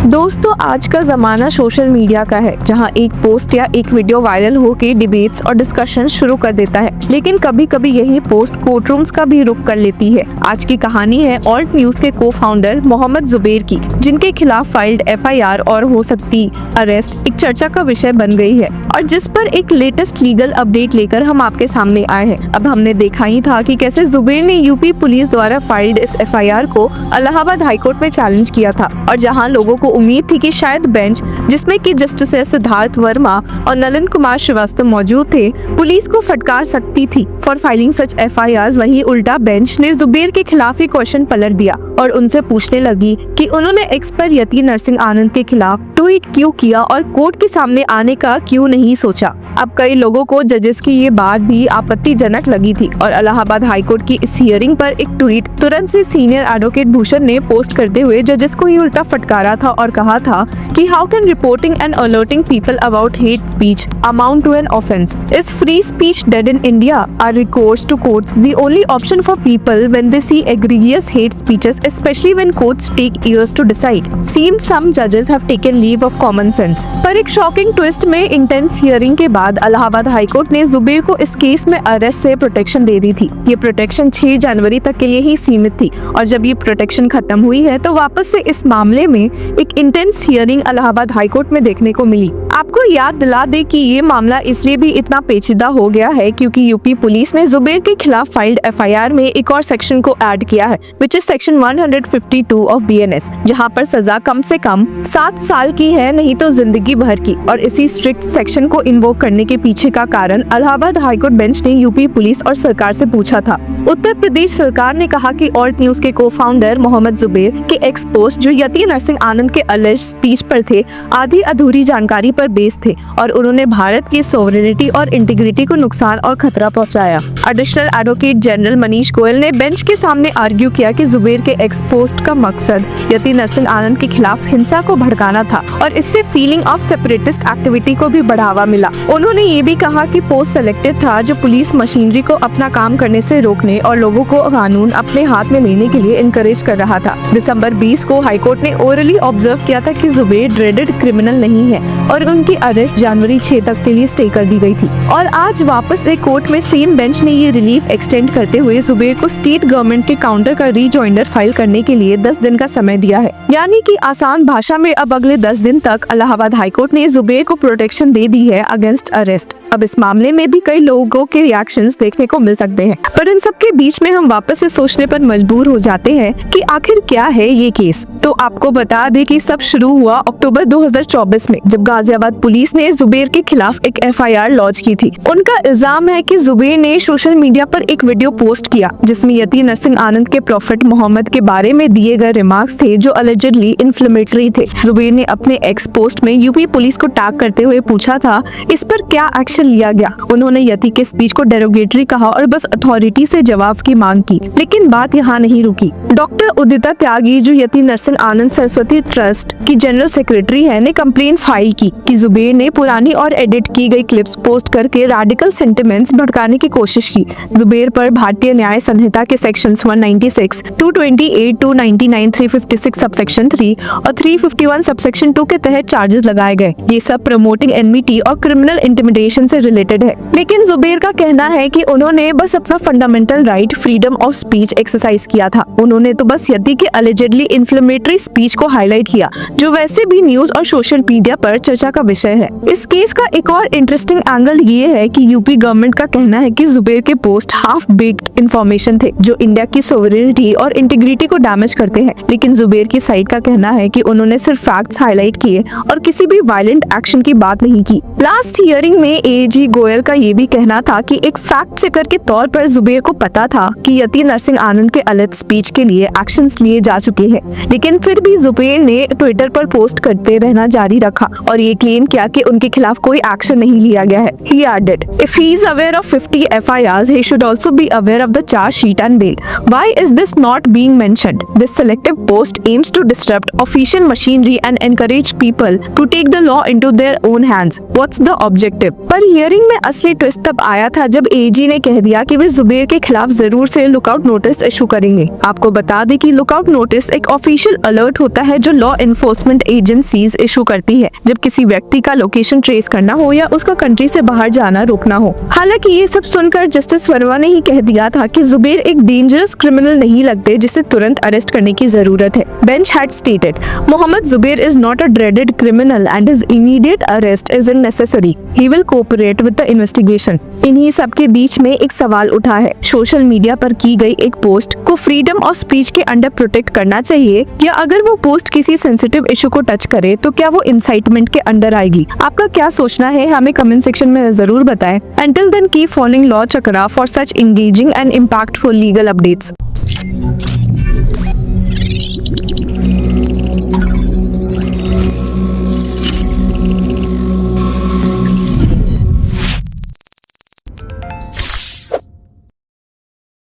दोस्तों, आज का जमाना सोशल मीडिया का है, जहां एक पोस्ट या एक वीडियो वायरल होकर डिबेट्स और डिस्कशन शुरू कर देता है। लेकिन कभी कभी यही पोस्ट कोर्टरूम्स का भी रुख कर लेती है। आज की कहानी है ऑल्ट न्यूज के को फाउंडर मोहम्मद जुबैर की, जिनके खिलाफ फाइल्ड FIR और हो सकती अरेस्ट एक चर्चा का विषय बन गई है और जिस पर एक लेटेस्ट लीगल अपडेट लेकर हम आपके सामने आए हैं। अब हमने देखा ही था कि कैसे जुबैर ने यूपी पुलिस द्वारा फाइल्ड इस FIR को इलाहाबाद हाईकोर्ट में चैलेंज किया था, और जहां लोगों को उम्मीद थी कि शायद बेंच, जिसमें कि जस्टिस सिद्धार्थ वर्मा और नलिन कुमार श्रीवास्तव मौजूद थे, पुलिस को फटकार सकती थी फॉर फाइलिंग सच FIRs। वहीं उल्टा बेंच ने जुबैर के खिलाफ ही क्वेश्चन पलट दिया और उनसे पूछने लगी कि उन्होंने एक्स पर यति नरसिंह आनंद के खिलाफ ट्वीट क्यों किया और कोर्ट के सामने आने का क्यों नहीं सोचा। अब कई लोगों को जजेस की ये बात भी आपत्तिजनक लगी थी और इलाहाबाद हाईकोर्ट की इस हियरिंग पर एक ट्वीट तुरंत से सीनियर एडवोकेट भूषण ने पोस्ट करते हुए जजेस को ही उल्टा फटकारा था और कहा था कि how can reporting and alerting people about hate speech amount to an offence? Is free speech dead in India? Are recourse to courts the only option for people when they see egregious hate speeches, especially when courts take years to decide? Seems some judges have taken leave of common sense. पर एक shocking twist में intense hearing के बाद Allahabad high court ने जुबैर को इस case में arrest से प्रोटेक्शन दे दी थी। ये प्रोटेक्शन 6 जनवरी तक के लिए ही सीमित थी और जब ये प्रोटेक्शन खत्म हुई है तो वापस से इस मामले में एक इंटेंस हियरिंग इलाहाबाद हाईकोर्ट में देखने को मिली। आपको याद दिला दे कि ये मामला इसलिए भी इतना पेचीदा हो गया है क्योंकि यूपी पुलिस ने जुबैर के खिलाफ फाइल्ड FIR में एक और सेक्शन को ऐड किया है, which is section 152 of BNS, जहां पर सजा कम से कम 7 साल की है, नहीं तो जिंदगी भर की। और इसी स्ट्रिक्ट सेक्शन को इन्वोक करने के पीछे का कारण इलाहाबाद हाईकोर्ट बेंच ने यूपी पुलिस और सरकार से पूछा था। उत्तर प्रदेश सरकार ने कहा कि ऑल्ट न्यूज के को फाउंडर मोहम्मद जुबैर के एक्स पोस्ट जो यति नरसिंह आनंद के अलेज्ड स्पीच पर थे, आधी अधूरी जानकारी पर बेस्ड थे और उन्होंने भारत की सोवरेनिटी और इंटीग्रिटी को नुकसान और खतरा पहुंचाया। Additional advocate general Manish Goyal ने बेंच के सामने आर्ग्यू किया कि जुबैर के एक्स पोस्ट का मकसद यति नरसिंह आनंद के खिलाफ हिंसा को भड़काना था और इससे फीलिंग ऑफ सेपरेटिस्ट एक्टिविटी को भी बढ़ावा मिला। उन्होंने ये भी कहा कि पोस्ट सेलेक्टेड था जो पुलिस मशीनरी को अपना काम करने से रोकने और लोगों को कानून अपने हाथ में लेने के लिए इनकरेज कर रहा था। दिसंबर 20 को हाईकोर्ट ने ओरली ऑब्जर्व किया था कि जुबैर ड्रेडेड क्रिमिनल नहीं है और उनकी अरेस्ट जनवरी 6 तक के लिए स्टे कर दी गई थी। और आज वापस एक कोर्ट में सेम बेंच ने ये रिलीफ एक्सटेंड करते हुए जुबैर को स्टेट गवर्नमेंट के काउंटर का रीजॉइंडर फाइल करने के लिए 10 दिन का समय दिया है। यानी कि आसान भाषा में अब अगले 10 दिन तक इलाहाबाद हाईकोर्ट ने जुबैर को प्रोटेक्शन दे दी है अगेंस्ट अरेस्ट। अब इस मामले में भी कई लोगों के रिएक्शंस देखने को मिल सकते हैं, पर इन सब के बीच में हम वापस से सोचने पर मजबूर हो जाते हैं कि आखिर क्या है ये केस। तो आपको बता दें कि सब शुरू हुआ अक्टूबर 2024 में, जब गाजियाबाद पुलिस ने जुबैर के खिलाफ एक FIR लॉन्च की थी। उनका इल्जाम है कि जुबैर ने सोशल मीडिया पर एक वीडियो पोस्ट किया जिसमें यति नरसिंह आनंद के प्रॉफिट मोहम्मद के बारे में दिए गए रिमार्क्स थे जो अलेजेडली इन्फ्लेमेटरी थे। जुबैर ने अपने एक्स पोस्ट में यूपी पुलिस को टैग करते हुए पूछा था इस पर क्या एक्शन लिया गया। उन्होंने यति के स्पीच को डेरोगेटरी कहा और बस अथॉरिटी से जवाब की मांग की, लेकिन बात यहाँ नहीं रुकी। डॉक्टर उदिता त्यागी, जो यति नरसिंह आनंद सरस्वती ट्रस्ट की जनरल सेक्रेटरी है, ने कंप्लेन फाइल की कि जुबैर ने पुरानी और एडिट की गई क्लिप्स पोस्ट करके रेडिकल सेंटिमेंट्स भड़काने की कोशिश की। जुबैर पर भारतीय न्याय संहिता के सेक्शंस 196, 228, 299, 356 सबसेक्शन 3 और 351 सबसेक्शन 2 के तहत चार्जेस लगाए गए। ये सब प्रमोटिंग एनमिटी और क्रिमिनल इंटिमिडेशन से रिलेटेड है। लेकिन जुबैर का कहना है कि उन्होंने बस अपना fundamental right freedom of speech exercise किया था। उन्होंने तो बस यति के अलेजेडली इन्फ्लेमेटरी स्पीच को हाईलाइट किया, जो वैसे भी न्यूज और सोशल मीडिया पर चर्चा का विषय है। इस केस का एक और इंटरेस्टिंग एंगल ये है कि यूपी गवर्नमेंट का कहना है कि जुबैर के पोस्ट हाफ बेक्ड इंफॉर्मेशन थे जो इंडिया की सोवरेनिटी और इंटीग्रिटी को डैमेज करते हैं। लेकिन जुबैर की साइड का कहना है कि उन्होंने सिर्फ फैक्ट्स हाईलाइट किए और किसी भी वायलेंट एक्शन की बात नहीं की। लास्ट हियरिंग में AG गोयल का ये भी कहना था कि एक फैक्ट चेकर के तौर पर जुबैर को पता था कि यति नरसिंह आनंद के अलग स्पीच के लिए एक्शंस लिए जा चुके हैं, लेकिन फिर भी जुबैर ने ट्विटर पर पोस्ट करते रहना जारी रखा और ये क्लेम किया कि उनके खिलाफ कोई एक्शन नहीं लिया गया है। He added, if he is aware of 50 FIRs, he should also be aware of the charge sheet and bail. Why is this not being mentioned? This selective post aims to disrupt official machinery and encourage people to take the law into their own hands. What's the objective? पर hearing में असली twist तब आया था जब AG ने कह दिया कि वे जुबैर के खिलाफ खिलाफ जरूर से लुकआउट नोटिस इशू करेंगे। आपको बता दें कि लुकआउट नोटिस एक ऑफिशियल अलर्ट होता है जो लॉ एनफोर्समेंट एजेंसीज इशू करती है जब किसी व्यक्ति का लोकेशन ट्रेस करना हो या उसका कंट्री से बाहर जाना रोकना हो। हालांकि ये सब सुनकर जस्टिस वर्मा ने ही कह दिया था कि जुबैर एक डेंजरस क्रिमिनल नहीं लगते जिसे तुरंत अरेस्ट करने की जरूरत है। Bench had stated Mohammed Zubair is not a dreaded criminal and his immediate arrest is necessary. He will cooperate with the investigation. इन्हीं सब के बीच में एक सवाल उठा है, सोशल मीडिया पर की गई एक पोस्ट को फ्रीडम ऑफ स्पीच के अंडर प्रोटेक्ट करना चाहिए या अगर वो पोस्ट किसी सेंसिटिव इशू को टच करे तो क्या वो इंसाइटमेंट के अंडर आएगी? आपका क्या सोचना है हमें कमेंट सेक्शन में जरूर बताएं। Until then, keep following Law Chakra for such engaging and impactful legal updates.